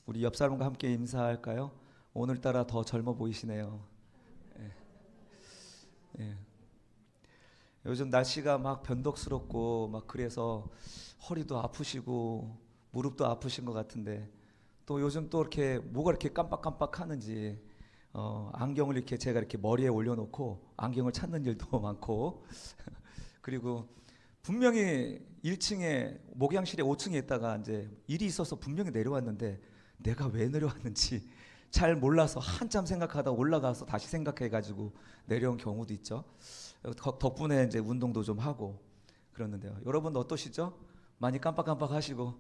우리 옆 사람과 함께 인사할까요? 오늘따라 더 젊어 보이시네요. 예, 예. 요즘 날씨가 막 변덕스럽고 막 그래서 허리도 아프시고 무릎도 아프신 것 같은데 또 요즘 또 이렇게 뭐가 이렇게 깜빡깜빡 하는지 안경을 이렇게 제가 이렇게 머리에 올려놓고 안경을 찾는 일도 많고 그리고 분명히 1층에 목양실에 5층에 있다가 이제 일이 있어서 분명히 내려왔는데 내가 왜 내려왔는지 잘 몰라서 한참 생각하다 올라가서 다시 생각해가지고 내려온 경우도 있죠. 덕분에 이제 운동도 좀 하고 그러는데요. 여러분 어떠시죠? 많이 깜빡깜빡하시고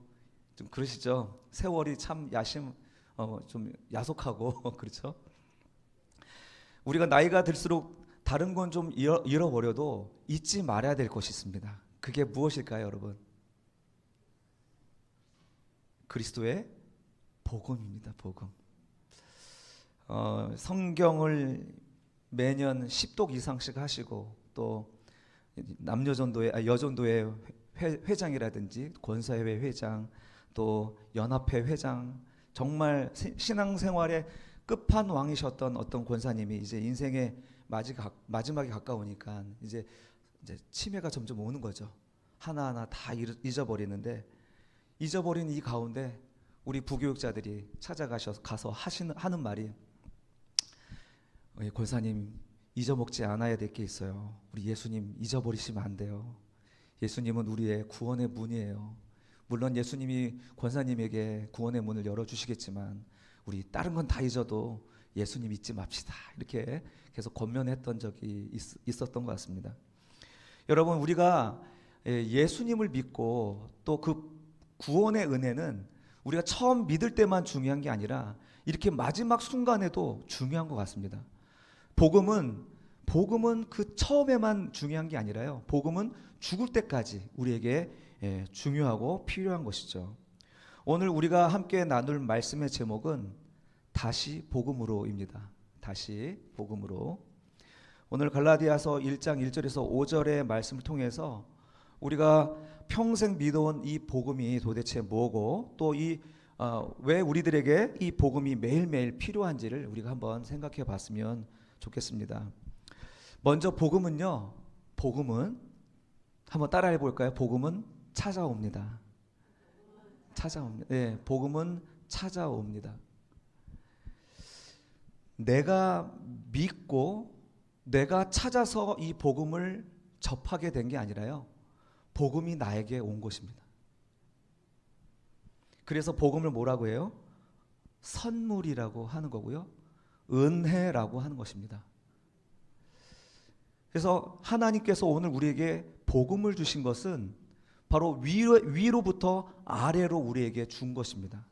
좀 그러시죠? 세월이 참 좀 야속하고 그렇죠? 우리가 나이가 들수록 다른 건 좀 잃어버려도 잊지 말아야 될 것이 있습니다. 그게 무엇일까요, 여러분? 그리스도의 복음입니다. 복음. 성경을 매년 10독 이상씩 하시고 또 여전도회 회장이라든지 권사회회 회장 또 연합회 회장 정말 신앙생활의 끝판왕이셨던 어떤 권사님이 이제 인생의 마지막에 가까우니까 이제 치매가 점점 오는 거죠. 하나하나 다 잊어버리는데 잊어버린 이 가운데 우리 부교육자들이 가서 하는 말이 권사님 잊어먹지 않아야 될 게 있어요. 우리 예수님 잊어버리시면 안 돼요. 예수님은 우리의 구원의 문이에요. 물론 예수님이 권사님에게 구원의 문을 열어주시겠지만 우리 다른 건 다 잊어도 예수님 잊지 맙시다. 이렇게 계속 권면했던 적이 있었던 것 같습니다. 여러분 우리가 예수님을 믿고 또 그 구원의 은혜는 우리가 처음 믿을 때만 중요한 게 아니라 이렇게 마지막 순간에도 중요한 것 같습니다. 복음은 그 처음에만 중요한 게 아니라요. 복음은 죽을 때까지 우리에게 중요하고 필요한 것이죠. 오늘 우리가 함께 나눌 말씀의 제목은 다시 복음으로입니다. 다시 복음으로. 오늘 갈라디아서 1장 1절에서 5절의 말씀을 통해서 우리가 평생 믿어온 이 복음이 도대체 뭐고 또 왜 우리들에게 이 복음이 매일매일 필요한지를 우리가 한번 생각해 봤으면 좋겠습니다. 먼저 복음은 한번 따라해 볼까요? 복음은 찾아옵니다. 네, 복음은 찾아옵니다. 내가 믿고 내가 찾아서 이 복음을 접하게 된 게 아니라요. 복음이 나에게 온 것입니다. 그래서 복음을 뭐라고 해요? 선물이라고 하는 거고요. 은혜라고 하는 것입니다. 그래서 하나님께서 오늘 우리에게 복음을 주신 것은 바로 위로부터 아래로 우리에게 준 것입니다.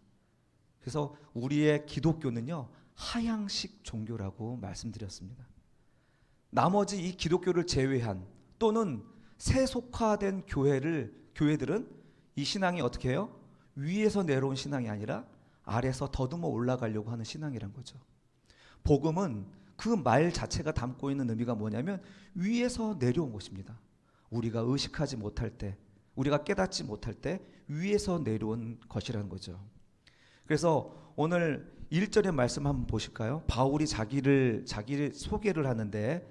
그래서 우리의 기독교는요, 하향식 종교라고 말씀드렸습니다. 나머지 이 기독교를 제외한 또는 세속화된 교회들은 이 신앙이 어떻게 해요? 위에서 내려온 신앙이 아니라 아래서 더듬어 올라가려고 하는 신앙이란 거죠. 복음은 그 말 자체가 담고 있는 의미가 뭐냐면 위에서 내려온 것입니다. 우리가 의식하지 못할 때, 우리가 깨닫지 못할 때 위에서 내려온 것이라는 거죠. 그래서 오늘 1절의 말씀 한번 보실까요? 바울이 자기를 소개를 하는데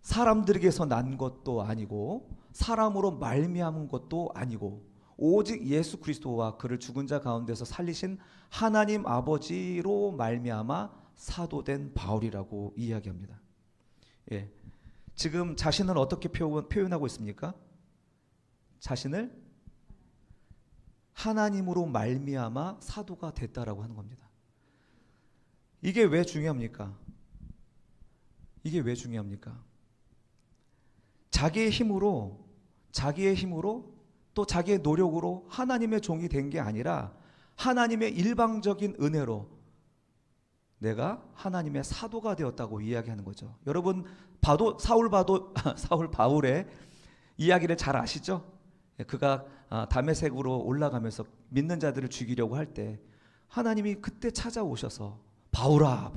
사람들에게서 난 것도 아니고 사람으로 말미암은 것도 아니고 오직 예수 그리스도와 그를 죽은 자 가운데서 살리신 하나님 아버지로 말미암아 사도된 바울이라고 이야기합니다. 예. 지금 자신을 어떻게 표현하고 있습니까? 자신을 하나님으로 말미암아 사도가 됐다라고 하는 겁니다. 이게 왜 중요합니까? 자기의 힘으로 또 자기의 노력으로 하나님의 종이 된 게 아니라 하나님의 일방적인 은혜로 내가 하나님의 사도가 되었다고 이야기하는 거죠. 여러분 사울 바울의 이야기를 잘 아시죠? 그가 다메섹으로 올라가면서 믿는 자들을 죽이려고 할 때 하나님이 그때 찾아오셔서 바울아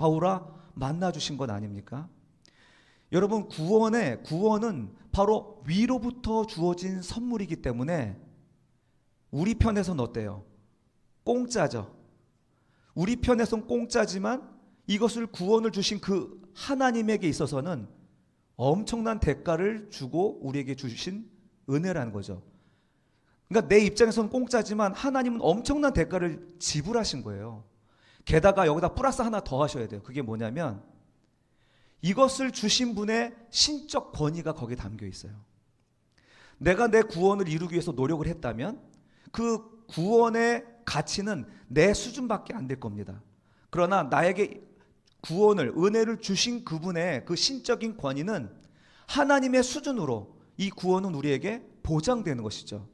만나 주신 것 아닙니까? 여러분 구원은 바로 위로부터 주어진 선물이기 때문에 우리 편에서는 어때요? 공짜죠. 우리 편에선 공짜지만 이것을 구원을 주신 그 하나님에게 있어서는 엄청난 대가를 주고 우리에게 주신 은혜라는 거죠. 그러니까 내 입장에서는 공짜지만 하나님은 엄청난 대가를 지불하신 거예요. 게다가 여기다 플러스 하나 더 하셔야 돼요. 그게 뭐냐면 이것을 주신 분의 신적 권위가 거기에 담겨 있어요. 내가 내 구원을 이루기 위해서 노력을 했다면 그 구원의 가치는 내 수준밖에 안 될 겁니다. 그러나 나에게 구원을, 은혜를 주신 그분의 그 신적인 권위는 하나님의 수준으로 이 구원은 우리에게 보장되는 것이죠.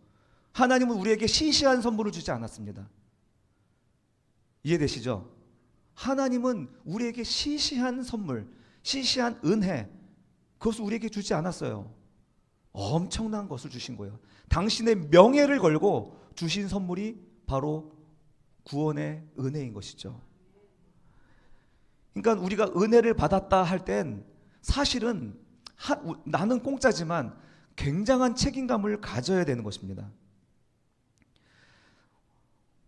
하나님은 우리에게 시시한 선물을 주지 않았습니다. 이해되시죠? 하나님은 우리에게 시시한 선물, 시시한 은혜, 그것을 우리에게 주지 않았어요. 엄청난 것을 주신 거예요. 당신의 명예를 걸고 주신 선물이 바로 구원의 은혜인 것이죠. 그러니까 우리가 은혜를 받았다 할 땐 사실은 나는 공짜지만 굉장한 책임감을 가져야 되는 것입니다.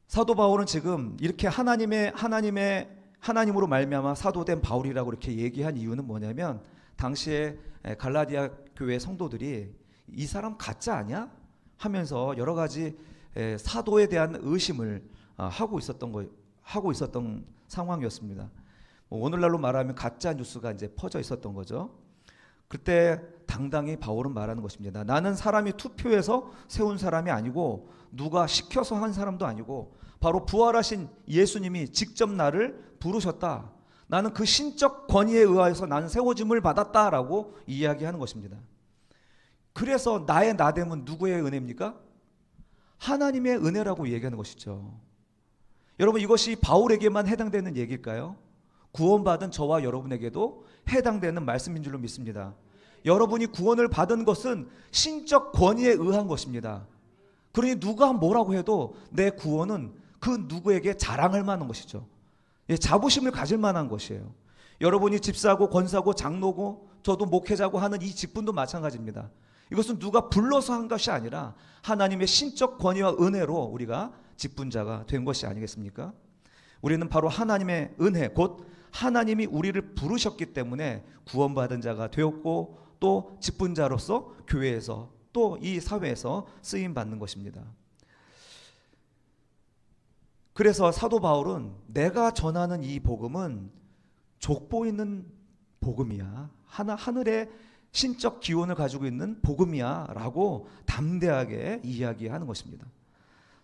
사도 바울은 지금 이렇게 하나님으로 말미암아 사도된 바울이라고 이렇게 얘기한 이유는 뭐냐면 당시에 갈라디아 교회 성도들이 이 사람 가짜 아니야? 하면서 여러 가지 사도에 대한 의심을 하고 있었던 상황이었습니다. 오늘날로 말하면 가짜 뉴스가 이제 퍼져 있었던 거죠. 그때 당당히 바울은 말하는 것입니다. 나는 사람이 투표해서 세운 사람이 아니고 누가 시켜서 한 사람도 아니고 바로 부활하신 예수님이 직접 나를 부르셨다. 나는 그 신적 권위에 의하여서 나는 세워짐을 받았다라고 이야기하는 것입니다. 그래서 나의 나됨은 누구의 은혜입니까? 하나님의 은혜라고 얘기하는 것이죠. 여러분, 이것이 바울에게만 해당되는 얘기일까요? 구원받은 저와 여러분에게도 해당되는 말씀인 줄로 믿습니다. 여러분이 구원을 받은 것은 신적 권위에 의한 것입니다. 그러니 누가 뭐라고 해도 내 구원은 그 누구에게 자랑할 만한 것이죠. 자부심을 가질 만한 것이에요. 여러분이 집사고 권사고 장로고 저도 목회자고 하는 이 직분도 마찬가지입니다. 이것은 누가 불러서 한 것이 아니라 하나님의 신적 권위와 은혜로 우리가 직분자가 된 것이 아니겠습니까? 우리는 바로 하나님의 은혜, 곧 하나님이 우리를 부르셨기 때문에 구원받은 자가 되었고 또 직분자로서 교회에서 또 이 사회에서 쓰임받는 것입니다. 그래서 사도 바울은 내가 전하는 이 복음은 족보 있는 복음이야. 하늘의 신적 기원을 가지고 있는 복음이야 라고 담대하게 이야기하는 것입니다.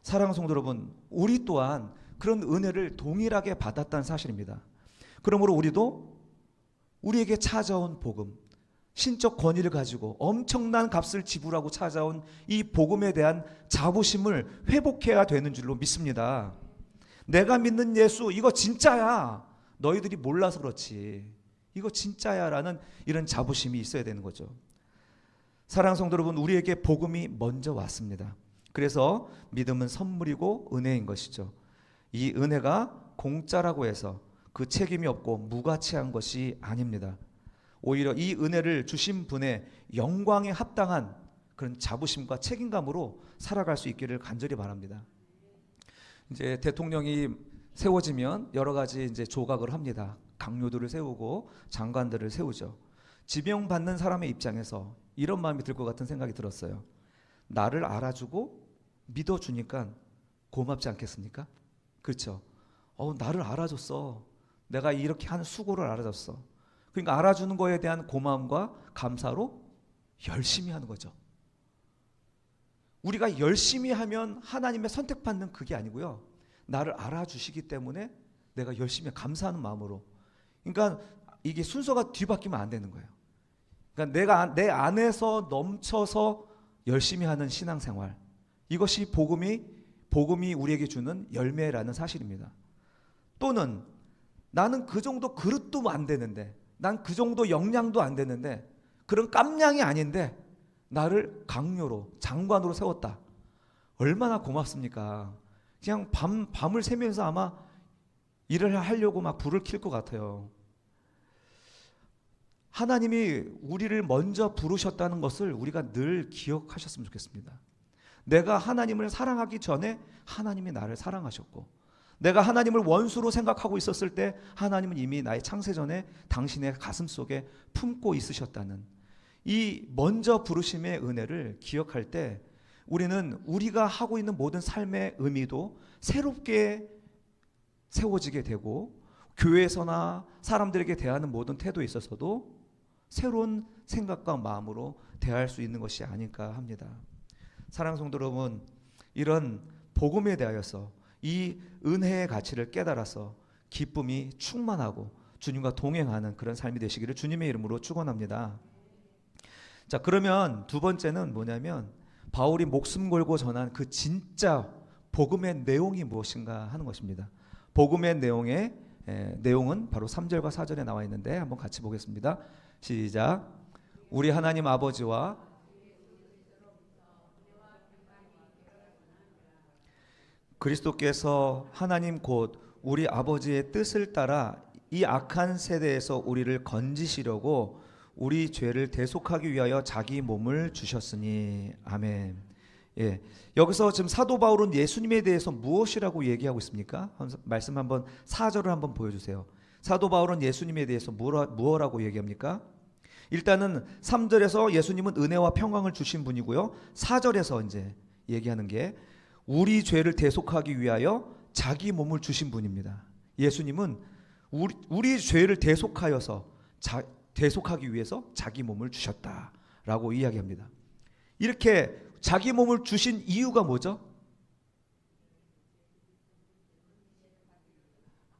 사랑하는 성도 여러분, 우리 또한 그런 은혜를 동일하게 받았다는 사실입니다. 그러므로 우리도 우리에게 찾아온 복음, 신적 권위를 가지고 엄청난 값을 지불하고 찾아온 이 복음에 대한 자부심을 회복해야 되는 줄로 믿습니다. 내가 믿는 예수 이거 진짜야. 너희들이 몰라서 그렇지. 이거 진짜야 라는 이런 자부심이 있어야 되는 거죠. 사랑하는 성도 여러분, 우리에게 복음이 먼저 왔습니다. 그래서 믿음은 선물이고 은혜인 것이죠. 이 은혜가 공짜라고 해서 그 책임이 없고 무가치한 것이 아닙니다. 오히려 이 은혜를 주신 분의 영광에 합당한 그런 자부심과 책임감으로 살아갈 수 있기를 간절히 바랍니다. 이제 대통령이 세워지면 여러 가지 이제 조각을 합니다. 강요들을 세우고 장관들을 세우죠. 지명받는 사람의 입장에서 이런 마음이 들 것 같은 생각이 들었어요. 나를 알아주고 믿어주니까 고맙지 않겠습니까? 그렇죠. 나를 알아줬어. 내가 이렇게 한 수고를 알아줬어. 그러니까 알아주는 거에 대한 고마움과 감사로 열심히 하는 거죠. 우리가 열심히 하면 하나님의 선택받는 그게 아니고요. 나를 알아주시기 때문에 내가 열심히 감사하는 마음으로. 그러니까 이게 순서가 뒤바뀌면 안 되는 거예요. 그러니까 내가 내 안에서 넘쳐서 열심히 하는 신앙생활. 이것이 복음이 우리에게 주는 열매라는 사실입니다. 또는 나는 그 정도 그릇도 안 되는데, 난 그 정도 역량도 안 되는데, 그런 깜냥이 아닌데 나를 강요로 장관으로 세웠다. 얼마나 고맙습니까? 그냥 밤을 새면서 아마 일을 하려고 막 불을 켤 것 같아요. 하나님이 우리를 먼저 부르셨다는 것을 우리가 늘 기억하셨으면 좋겠습니다. 내가 하나님을 사랑하기 전에 하나님이 나를 사랑하셨고, 내가 하나님을 원수로 생각하고 있었을 때 하나님은 이미 나의 창세 전에 당신의 가슴 속에 품고 있으셨다는 이 먼저 부르심의 은혜를 기억할 때 우리는 우리가 하고 있는 모든 삶의 의미도 새롭게 세워지게 되고 교회에서나 사람들에게 대하는 모든 태도에 있어서도 새로운 생각과 마음으로 대할 수 있는 것이 아닐까 합니다. 사랑하는 성도 여러분, 이런 복음에 대하여서 이 은혜의 가치를 깨달아서 기쁨이 충만하고 주님과 동행하는 그런 삶이 되시기를 주님의 이름으로 축원합니다. 자, 그러면 두 번째는 뭐냐면 바울이 목숨 걸고 전한 그 진짜 복음의 내용이 무엇인가 하는 것입니다. 복음의 내용은 바로 3절과 4절에 나와 있는데 한번 같이 보겠습니다. 시작. 우리 하나님 아버지와 그리스도께서 하나님 곧 우리 아버지의 뜻을 따라 이 악한 세대에서 우리를 건지시려고 우리 죄를 대속하기 위하여 자기 몸을 주셨으니. 아멘. 예, 여기서 지금 사도 바울은 예수님에 대해서 무엇이라고 얘기하고 있습니까? 말씀 한번 4절을 한번 보여주세요. 사도 바울은 예수님에 대해서 무엇라고 얘기합니까? 일단은 3절에서 예수님은 은혜와 평강을 주신 분이고요. 4절에서 이제 얘기하는 게 우리 죄를 대속하기 위하여 자기 몸을 주신 분입니다. 예수님은 우리 죄를 대속하기 위해서 자기 몸을 주셨다라고 이야기합니다. 이렇게 자기 몸을 주신 이유가 뭐죠?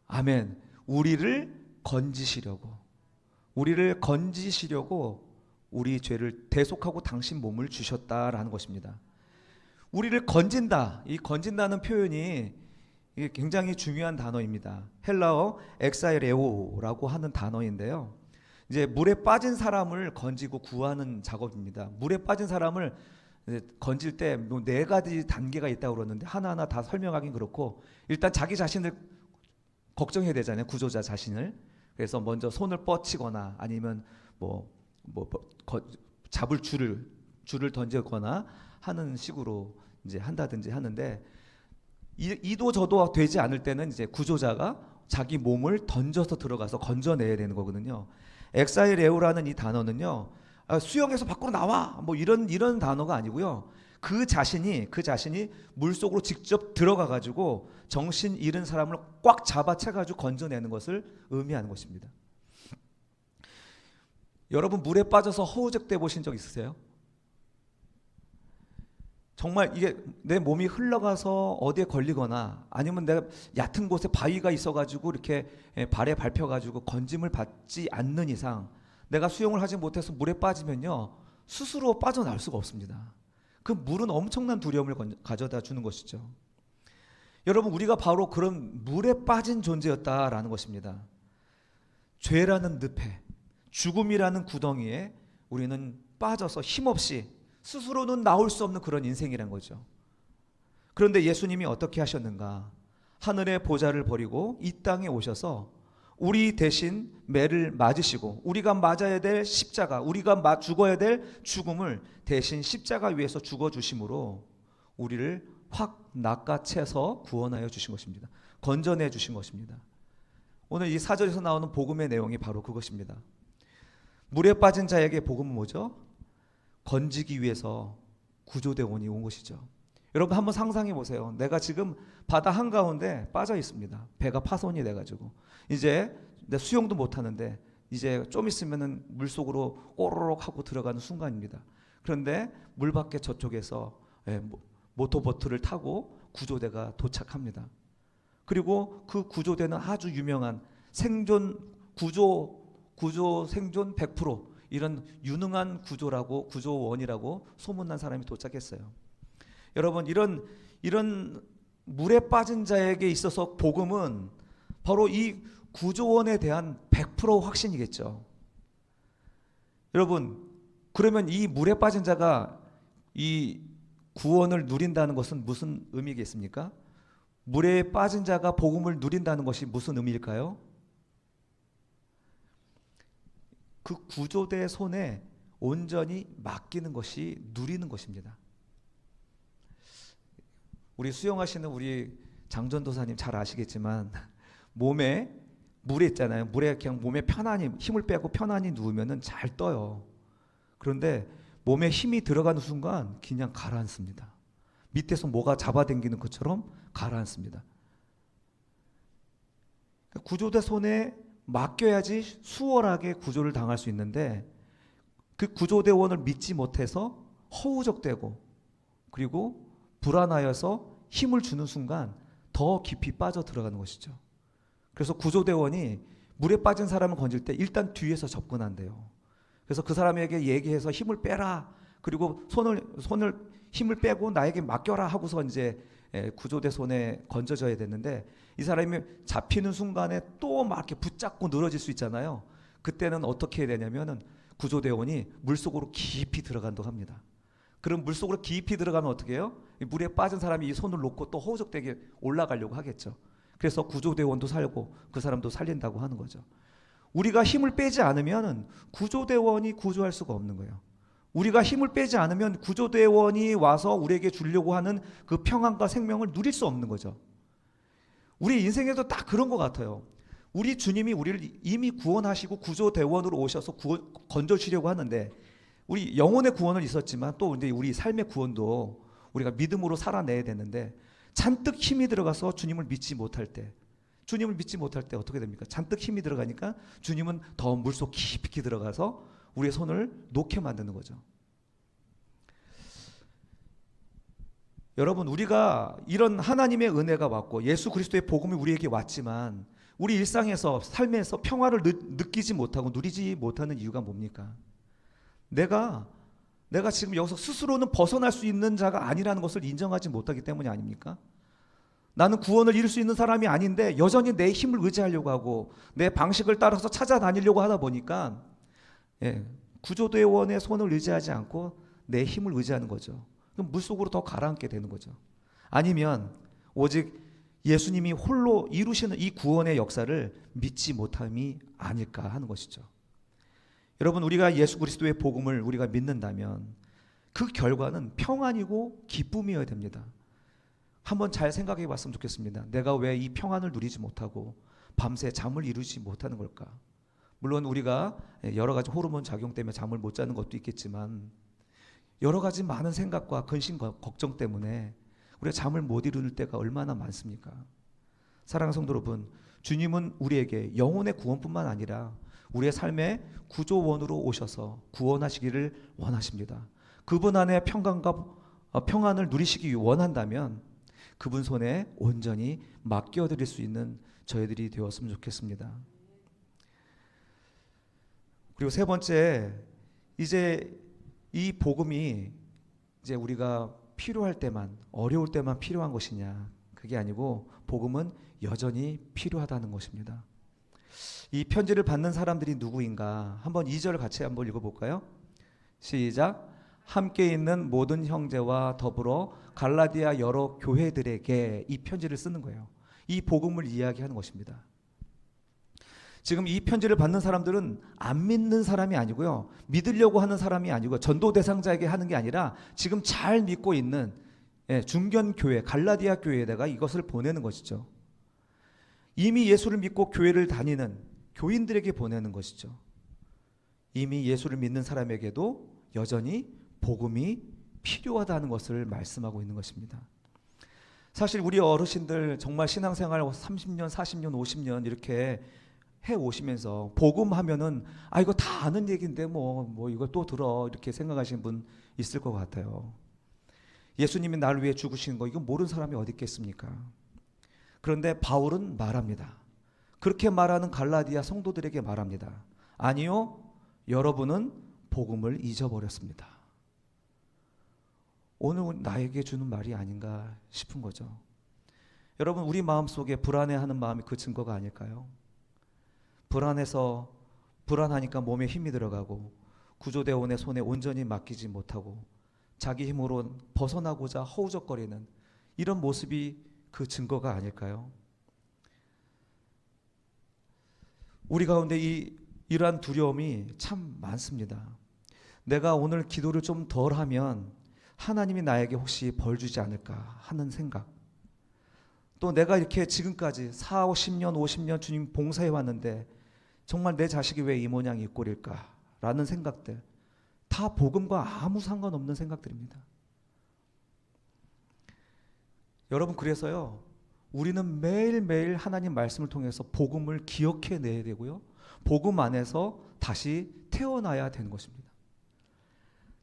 아멘. 우리를 건지시려고 우리 죄를 대속하고 당신 몸을 주셨다라는 것입니다. 우리를 건진다. 이 건진다는 표현이 이게 굉장히 중요한 단어입니다. 헬라어 엑사이레오라고 하는 단어인데요. 이제 물에 빠진 사람을 건지고 구하는 작업입니다. 물에 빠진 사람을 건질 때 뭐 4가지 단계가 있다고 그러는데 하나하나 다 설명하긴 그렇고 일단 자기 자신을 걱정해야 되잖아요. 구조자 자신을. 그래서 먼저 손을 뻗치거나 아니면 잡을 줄을 던지거나 하는 식으로 이제 한다든지 하는데 이도 저도 되지 않을 때는 이제 구조자가 자기 몸을 던져서 들어가서 건져내야 되는 거거든요. 엑사이레오라는 이 단어는요. 수영해서 밖으로 나와 뭐 이런 단어가 아니고요. 그 자신이 물 속으로 직접 들어가 가지고 정신 잃은 사람을 꽉 잡아채 가지고 건져내는 것을 의미하는 것입니다. 여러분 물에 빠져서 허우적대 보신 적 있으세요? 정말 이게 내 몸이 흘러가서 어디에 걸리거나 아니면 내가 얕은 곳에 바위가 있어가지고 이렇게 발에 밟혀가지고 건짐을 받지 않는 이상 내가 수영을 하지 못해서 물에 빠지면요 스스로 빠져나올 수가 없습니다. 그 물은 엄청난 두려움을 가져다 주는 것이죠. 여러분 우리가 바로 그런 물에 빠진 존재였다라는 것입니다. 죄라는 늪에 죽음이라는 구덩이에 우리는 빠져서 힘없이 스스로는 나올 수 없는 그런 인생이란 거죠. 그런데 예수님이 어떻게 하셨는가? 하늘의 보좌를 버리고 이 땅에 오셔서 우리 대신 매를 맞으시고 우리가 맞아야 될 십자가, 우리가 죽어야 될 죽음을 대신 십자가 위에서 죽어주심으로 우리를 확 낚아채서 구원하여 주신 것입니다. 건져내 주신 것입니다. 오늘 이 4절에서 나오는 복음의 내용이 바로 그것입니다. 물에 빠진 자에게 복음은 뭐죠? 건지기 위해서 구조대원이 온 것이죠. 여러분 한번 상상해 보세요. 내가 지금 바다 한가운데 빠져 있습니다. 배가 파손이 돼가지고 이제 내 수영도 못하는데 이제 좀 있으면은 물속으로 꼬르륵 하고 들어가는 순간입니다. 그런데 물 밖에 저쪽에서 모터보트를 타고 구조대가 도착합니다. 그리고 그 구조대는 아주 유명한 구조 생존 100% 이런 유능한 구조원이라고 소문난 사람이 도착했어요. 여러분 이런 물에 빠진 자에게 있어서 복음은 바로 이 구조원에 대한 100% 확신이겠죠. 여러분 그러면 이 물에 빠진 자가 이 구원을 누린다는 것은 무슨 의미겠습니까? 물에 빠진 자가 복음을 누린다는 것이 무슨 의미일까요? 그 구조대 손에 온전히 맡기는 것이 누리는 것입니다. 우리 수영하시는 우리 장전도사님 잘 아시겠지만 몸에 물에 있잖아요. 물에 그냥 몸에 편안히 힘을 빼고 편안히 누우면은 잘 떠요. 그런데 몸에 힘이 들어가는 순간 그냥 가라앉습니다. 밑에서 뭐가 잡아당기는 것처럼 가라앉습니다. 구조대 손에 맡겨야지 수월하게 구조를 당할 수 있는데 그 구조대원을 믿지 못해서 허우적대고 그리고 불안하여서 힘을 주는 순간 더 깊이 빠져 들어가는 것이죠. 그래서 구조대원이 물에 빠진 사람을 건질 때 일단 뒤에서 접근한대요. 그래서 그 사람에게 얘기해서 힘을 빼라. 그리고 손을 힘을 빼고 나에게 맡겨라 하고서 이제 구조대 손에 건져져야 되는데 이 사람이 잡히는 순간에 또 막 이렇게 붙잡고 늘어질 수 있잖아요. 그때는 어떻게 해야 되냐면은 구조대원이 물속으로 깊이 들어간다고 합니다. 그럼 물속으로 깊이 들어가면 어떻게 해요? 물에 빠진 사람이 이 손을 놓고 또 허우적대게 올라가려고 하겠죠. 그래서 구조대원도 살고 그 사람도 살린다고 하는 거죠. 우리가 힘을 빼지 않으면 구조대원이 구조할 수가 없는 거예요. 우리가 힘을 빼지 않으면 구조대원이 와서 우리에게 주려고 하는 그 평안과 생명을 누릴 수 없는 거죠. 우리 인생에도 딱 그런 것 같아요. 우리 주님이 우리를 이미 구원하시고 구조대원으로 오셔서 건져주려고 하는데 우리 영혼의 구원은 있었지만 또 근데 우리 삶의 구원도 우리가 믿음으로 살아내야 되는데 잔뜩 힘이 들어가서 주님을 믿지 못할 때 어떻게 됩니까? 잔뜩 힘이 들어가니까 주님은 더 물속 깊이 들어가서 우리의 손을 놓게 만드는 거죠. 여러분, 우리가 이런 하나님의 은혜가 왔고 예수 그리스도의 복음이 우리에게 왔지만 우리 일상에서 삶에서 평화를 느끼지 못하고 누리지 못하는 이유가 뭡니까? 내가 지금 여기서 스스로는 벗어날 수 있는 자가 아니라는 것을 인정하지 못하기 때문이 아닙니까? 나는 구원을 이룰 수 있는 사람이 아닌데 여전히 내 힘을 의지하려고 하고 내 방식을 따라서 찾아다니려고 하다 보니까 구조대원의 손을 의지하지 않고 내 힘을 의지하는 거죠. 그럼 물속으로 더 가라앉게 되는 거죠. 아니면 오직 예수님이 홀로 이루시는 이 구원의 역사를 믿지 못함이 아닐까 하는 것이죠. 여러분, 우리가 예수 그리스도의 복음을 우리가 믿는다면 그 결과는 평안이고 기쁨이어야 됩니다. 한번 잘 생각해 봤으면 좋겠습니다. 내가 왜 이 평안을 누리지 못하고 밤새 잠을 이루지 못하는 걸까? 물론 우리가 여러 가지 호르몬 작용 때문에 잠을 못 자는 것도 있겠지만 여러 가지 많은 생각과 근심, 걱정 때문에 우리가 잠을 못 이루는 때가 얼마나 많습니까? 사랑하는 성도 여러분, 주님은 우리에게 영혼의 구원뿐만 아니라 우리의 삶의 구조원으로 오셔서 구원하시기를 원하십니다. 그분 안에 평안을 누리시기 원한다면 그분 손에 온전히 맡겨드릴 수 있는 저희들이 되었으면 좋겠습니다. 그리고 세 번째, 이제 이 복음이 이제 우리가 필요할 때만, 어려울 때만 필요한 것이냐? 그게 아니고 복음은 여전히 필요하다는 것입니다. 이 편지를 받는 사람들이 누구인가? 한번 2절 같이 한번 읽어볼까요? 시작. 함께 있는 모든 형제와 더불어 갈라디아 여러 교회들에게 이 편지를 쓰는 거예요. 이 복음을 이야기하는 것입니다. 지금 이 편지를 받는 사람들은 안 믿는 사람이 아니고요, 믿으려고 하는 사람이 아니고 전도 대상자에게 하는 게 아니라 지금 잘 믿고 있는 중견교회 갈라디아 교회에다가 이것을 보내는 것이죠. 이미 예수를 믿고 교회를 다니는 교인들에게 보내는 것이죠. 이미 예수를 믿는 사람에게도 여전히 복음이 필요하다는 것을 말씀하고 있는 것입니다. 사실 우리 어르신들 정말 신앙생활 30년, 40년, 50년 이렇게 해 오시면서 복음 하면은 이거 다 아는 얘기인데 뭐 이거 또 들어 이렇게 생각하시는 분 있을 것 같아요. 예수님이 나를 위해 죽으신 거 이거 모르는 사람이 어디 있겠습니까? 그런데 바울은 말합니다. 그렇게 말하는 갈라디아 성도들에게 말합니다. 아니요, 여러분은 복음을 잊어버렸습니다. 오늘 나에게 주는 말이 아닌가 싶은 거죠. 여러분, 우리 마음속에 불안해하는 마음이 그 증거가 아닐까요? 불안하니까 몸에 힘이 들어가고 구조대원의 손에 온전히 맡기지 못하고 자기 힘으로 벗어나고자 허우적거리는 이런 모습이 그 증거가 아닐까요? 우리 가운데 이러한 두려움이 참 많습니다. 내가 오늘 기도를 좀 덜 하면 하나님이 나에게 혹시 벌 주지 않을까 하는 생각, 또 내가 이렇게 지금까지 4, 50년, 50년 주님 봉사해 왔는데 정말 내 자식이 왜 이 모양 이 꼴일까? 라는 생각들, 다 복음과 아무 상관없는 생각들입니다. 여러분, 그래서요, 우리는 매일매일 하나님 말씀을 통해서 복음을 기억해내야 되고요, 복음 안에서 다시 태어나야 되는 것입니다.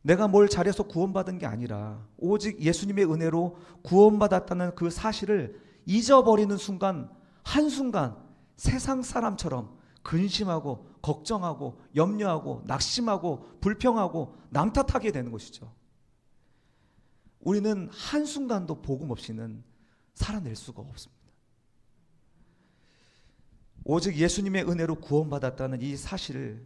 내가 뭘 잘해서 구원받은 게 아니라 오직 예수님의 은혜로 구원받았다는 그 사실을 잊어버리는 순간, 한순간 세상 사람처럼 근심하고 걱정하고 염려하고 낙심하고 불평하고 남탓하게 되는 것이죠. 우리는 한순간도 복음 없이는 살아낼 수가 없습니다. 오직 예수님의 은혜로 구원받았다는 이 사실을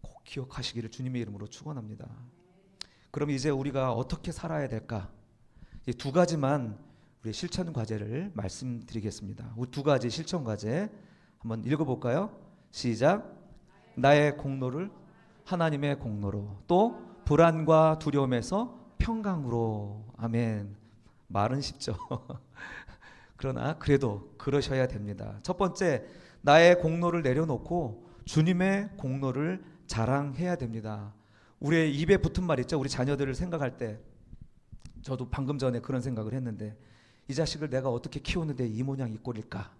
꼭 기억하시기를 주님의 이름으로 축원합니다. 그럼 이제 우리가 어떻게 살아야 될까? 두 가지만 우리 실천 과제를 말씀드리겠습니다. 우리 두 가지 실천 과제 한번 읽어볼까요? 시작. 나의 공로를 하나님의 공로로, 또 불안과 두려움에서 평강으로. 아멘. 말은 쉽죠. 그러나 그래도 그러셔야 됩니다. 첫 번째, 나의 공로를 내려놓고 주님의 공로를 자랑해야 됩니다. 우리의 입에 붙은 말 있죠. 우리 자녀들을 생각할 때, 저도 방금 전에 그런 생각을 했는데, 이 자식을 내가 어떻게 키우는데 이 모양 이 꼴일까?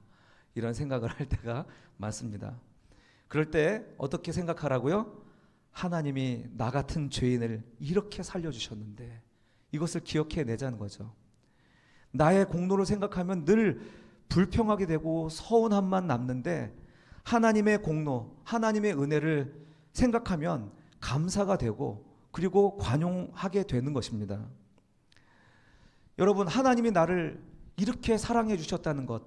이런 생각을 할 때가 많습니다. 그럴 때 어떻게 생각하라고요? 하나님이 나 같은 죄인을 이렇게 살려주셨는데, 이것을 기억해내자는 거죠. 나의 공로를 생각하면 늘 불평하게 되고 서운함만 남는데, 하나님의 공로, 하나님의 은혜를 생각하면 감사가 되고 그리고 관용하게 되는 것입니다. 여러분, 하나님이 나를 이렇게 사랑해 주셨다는 것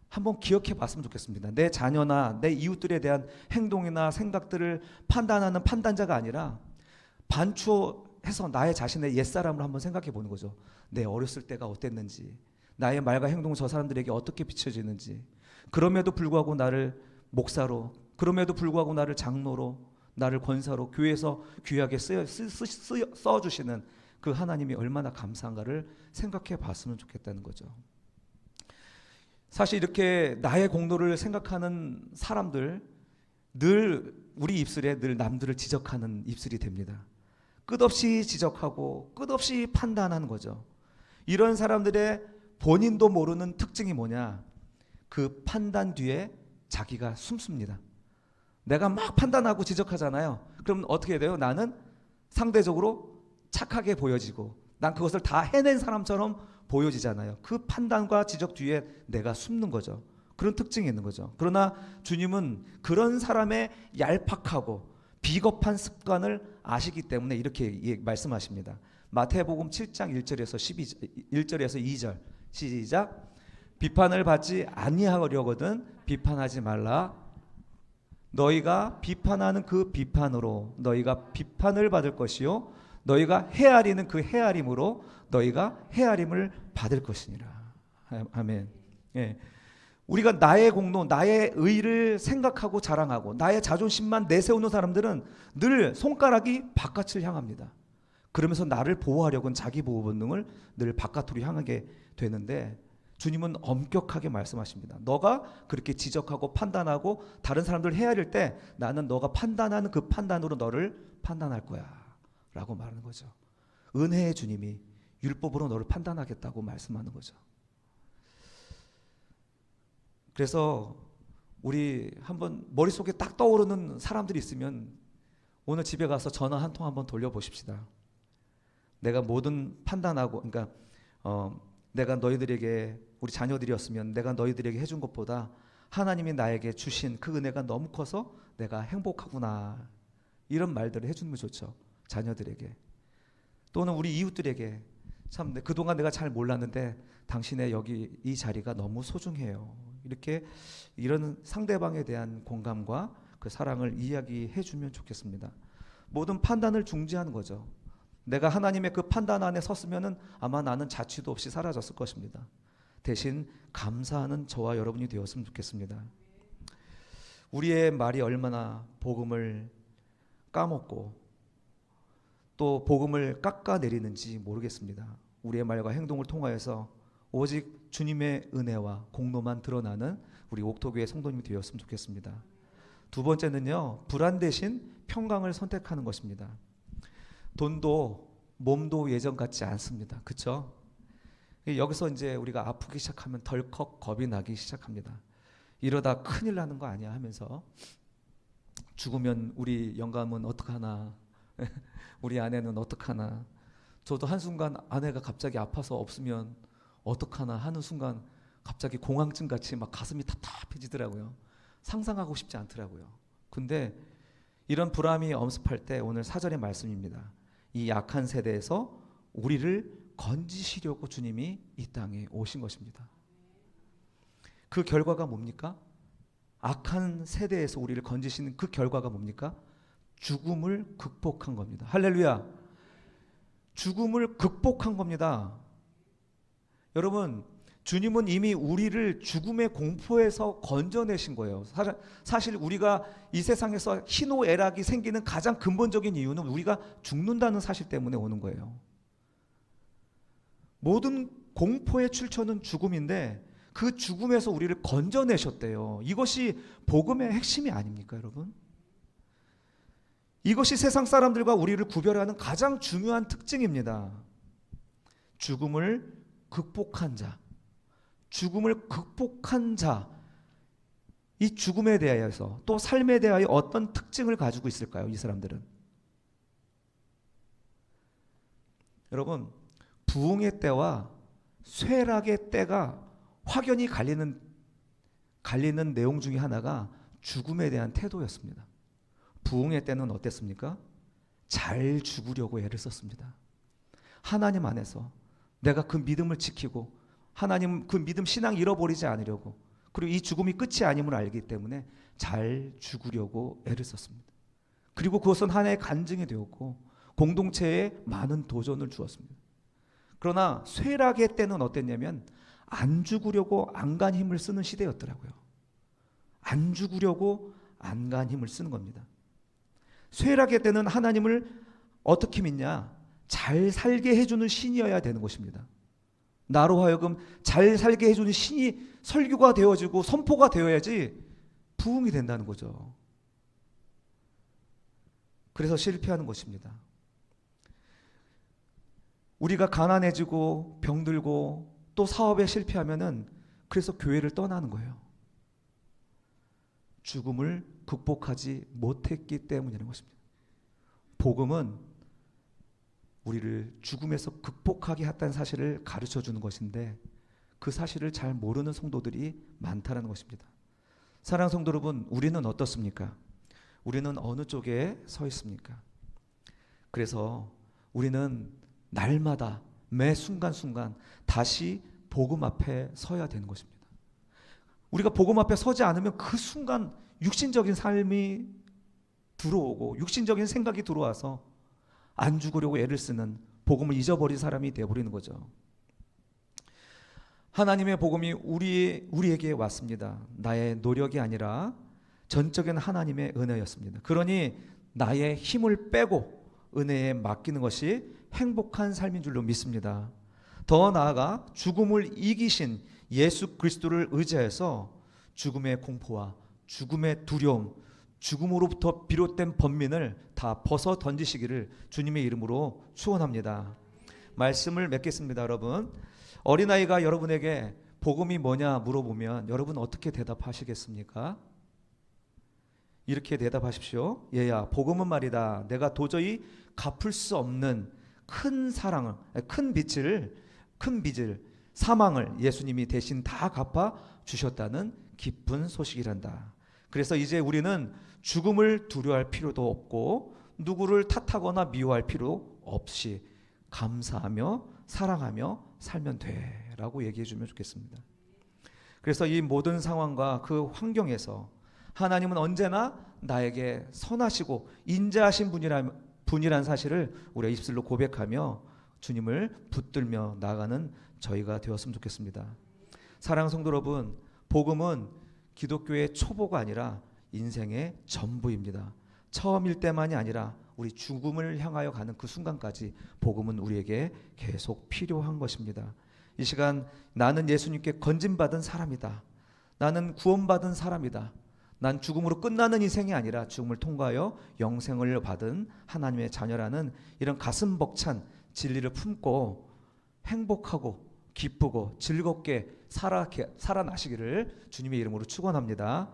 한번 기억해 봤으면 좋겠습니다. 내 자녀나 내 이웃들에 대한 행동이나 생각들을 판단하는 판단자가 아니라 반추해서 나의 자신의 옛사람을 한번 생각해 보는 거죠. 내 어렸을 때가 어땠는지, 나의 말과 행동 저 사람들에게 어떻게 비춰지는지, 그럼에도 불구하고 나를 목사로, 그럼에도 불구하고 나를 장로로, 나를 권사로 교회에서 귀하게 써주시는 그 하나님이 얼마나 감사한가를 생각해 봤으면 좋겠다는 거죠. 사실 이렇게 나의 공로를 생각하는 사람들, 늘 우리 입술에 늘 남들을 지적하는 입술이 됩니다. 끝없이 지적하고 끝없이 판단하는 거죠. 이런 사람들의 본인도 모르는 특징이 뭐냐? 그 판단 뒤에 자기가 숨습니다. 내가 막 판단하고 지적하잖아요. 그럼 어떻게 돼요? 나는 상대적으로 착하게 보여지고 난 그것을 다 해낸 사람처럼 보여지잖아요. 그 판단과 지적 뒤에 내가 숨는 거죠. 그런 특징이 있는 거죠. 그러나 주님은 그런 사람의 얄팍하고 비겁한 습관을 아시기 때문에 이렇게 말씀하십니다. 마태복음 7장 1절에서 2절 시작. 비판을 받지 아니하려거든 비판하지 말라. 너희가 비판하는 그 비판으로 너희가 비판을 받을 것이요 너희가 헤아리는 그 헤아림으로 너희가 헤아림을 받을 것이니라. 아멘. 예. 우리가 나의 공로, 나의 의를 생각하고 자랑하고 나의 자존심만 내세우는 사람들은 늘 손가락이 바깥을 향합니다. 그러면서 나를 보호하려고는 자기 보호 본능을 늘 바깥으로 향하게 되는데, 주님은 엄격하게 말씀하십니다. 너가 그렇게 지적하고 판단하고 다른 사람들을 헤아릴 때 나는 너가 판단하는 그 판단으로 너를 판단할 거야 라고 말하는 거죠. 은혜의 주님이 율법으로 너를 판단하겠다고 말씀하는 거죠. 그래서 우리 한번 머릿속에 딱 떠오르는 사람들이 있으면 오늘 집에 가서 전화 한 통 한번 돌려보십시다. 내가 모든 판단하고, 그러니까 내가 너희들에게, 우리 자녀들이었으면 내가 너희들에게 해준 것보다 하나님이 나에게 주신 그 은혜가 너무 커서 내가 행복하구나, 이런 말들을 해주는 게 좋죠. 자녀들에게, 또는 우리 이웃들에게, 참 그동안 내가 잘 몰랐는데 당신의 여기 이 자리가 너무 소중해요, 이렇게 이런 상대방에 대한 공감과 그 사랑을 이야기해 주면 좋겠습니다. 모든 판단을 중지하는 거죠. 내가 하나님의 그 판단 안에 섰으면은 아마 나는 자취도 없이 사라졌을 것입니다. 대신 감사하는 저와 여러분이 되었으면 좋겠습니다. 우리의 말이 얼마나 복음을 까먹고 또 복음을 깎아내리는지 모르겠습니다. 우리의 말과 행동을 통하여서 오직 주님의 은혜와 공로만 드러나는 우리 옥토교회 성도님이 되었으면 좋겠습니다. 두 번째는요, 불안 대신 평강을 선택하는 것입니다. 돈도 몸도 예전 같지 않습니다. 그렇죠? 여기서 이제 우리가 아프기 시작하면 덜컥 겁이 나기 시작합니다. 이러다 큰일 나는 거 아니야 하면서, 죽으면 우리 영감은 어떡하나, 우리 아내는 어떡하나, 저도 한순간 아내가 갑자기 아파서 없으면 어떡하나 하는 순간 갑자기 공황증 같이 막 가슴이 답답해지더라고요. 상상하고 싶지 않더라고요. 근데 이런 불안이 엄습할 때 오늘 4절의 말씀입니다. 이 약한 세대에서 우리를 건지시려고 주님이 이 땅에 오신 것입니다. 그 결과가 뭡니까? 악한 세대에서 우리를 건지시는 그 결과가 뭡니까? 죽음을 극복한 겁니다. 할렐루야. 죽음을 극복한 겁니다. 여러분, 주님은 이미 우리를 죽음의 공포에서 건져내신 거예요. 사실 우리가 이 세상에서 희노애락이 생기는 가장 근본적인 이유는 우리가 죽는다는 사실 때문에 오는 거예요. 모든 공포의 출처는 죽음인데 그 죽음에서 우리를 건져내셨대요. 이것이 복음의 핵심이 아닙니까, 여러분? 이것이 세상 사람들과 우리를 구별하는 가장 중요한 특징입니다. 죽음을 극복한 자, 죽음을 극복한 자, 이 죽음에 대하여서 또 삶에 대하여 어떤 특징을 가지고 있을까요? 이 사람들은. 여러분, 부흥의 때와 쇠락의 때가 확연히 갈리는 내용 중에 하나가 죽음에 대한 태도였습니다. 부흥의 때는 어땠습니까? 잘 죽으려고 애를 썼습니다. 하나님 안에서 내가 그 믿음을 지키고 하나님 그 믿음 신앙 잃어버리지 않으려고, 그리고 이 죽음이 끝이 아님을 알기 때문에 잘 죽으려고 애를 썼습니다. 그리고 그것은 하나의 간증이 되었고 공동체에 많은 도전을 주었습니다. 그러나 쇠락의 때는 어땠냐면 안 죽으려고 안간 힘을 쓰는 시대였더라고요. 안 죽으려고 안간 힘을 쓰는 겁니다. 쇠락의 때는 하나님을 어떻게 믿냐? 잘 살게 해주는 신이어야 되는 것입니다. 나로 하여금 잘 살게 해주는 신이 설교가 되어지고 선포가 되어야지 부흥이 된다는 거죠. 그래서 실패하는 것입니다. 우리가 가난해지고 병들고 또 사업에 실패하면은 그래서 교회를 떠나는 거예요. 죽음을 극복하지 못했기 때문이라는 것입니다. 복음은 우리를 죽음에서 극복하게 했다는 사실을 가르쳐 주는 것인데 그 사실을 잘 모르는 성도들이 많다는 것입니다. 사랑하는 성도 여러분, 우리는 어떻습니까? 우리는 어느 쪽에 서 있습니까? 그래서 우리는 날마다 매 순간순간 다시 복음 앞에 서야 되는 것입니다. 우리가 복음 앞에 서지 않으면 그 순간 육신적인 삶이 들어오고 육신적인 생각이 들어와서 안 죽으려고 애를 쓰는, 복음을 잊어버린 사람이 되어버리는 거죠. 하나님의 복음이 우리에게 왔습니다. 나의 노력이 아니라 전적인 하나님의 은혜였습니다. 그러니 나의 힘을 빼고 은혜에 맡기는 것이 행복한 삶인 줄로 믿습니다. 더 나아가 죽음을 이기신 예수 그리스도를 의지해서 죽음의 공포와 죽음의 두려움, 죽음으로부터 비롯된 번민을 다 벗어 던지시기를 주님의 이름으로 축원합니다. 말씀을 맺겠습니다. 여러분, 어린아이가 여러분에게 복음이 뭐냐 물어보면 여러분 어떻게 대답하시겠습니까? 이렇게 대답하십시오. 얘야, 복음은 말이다, 내가 도저히 갚을 수 없는 큰 사랑을, 큰 빚을, 사망을 예수님이 대신 다 갚아 주셨다는 기쁜 소식이란다. 그래서 이제 우리는 죽음을 두려워할 필요도 없고 누구를 탓하거나 미워할 필요 없이 감사하며 사랑하며 살면 돼 라고 얘기해 주면 좋겠습니다. 그래서 이 모든 상황과 그 환경에서 하나님은 언제나 나에게 선하시고 인자하신 분이란 사실을 우리가 입술로 고백하며 주님을 붙들며 나아가는 저희가 되었으면 좋겠습니다. 사랑하는 성도 여러분, 복음은 기독교의 초보가 아니라 인생의 전부입니다. 처음일 때만이 아니라 우리 죽음을 향하여 가는 그 순간까지 복음은 우리에게 계속 필요한 것입니다. 이 시간 나는 예수님께 건진받은 사람이다. 나는 구원받은 사람이다. 난 죽음으로 끝나는 인생이 아니라 죽음을 통과하여 영생을 받은 하나님의 자녀라는 이런 가슴 벅찬 진리를 품고 행복하고 기쁘고 즐겁게 살아나시기를 주님의 이름으로 축원합니다.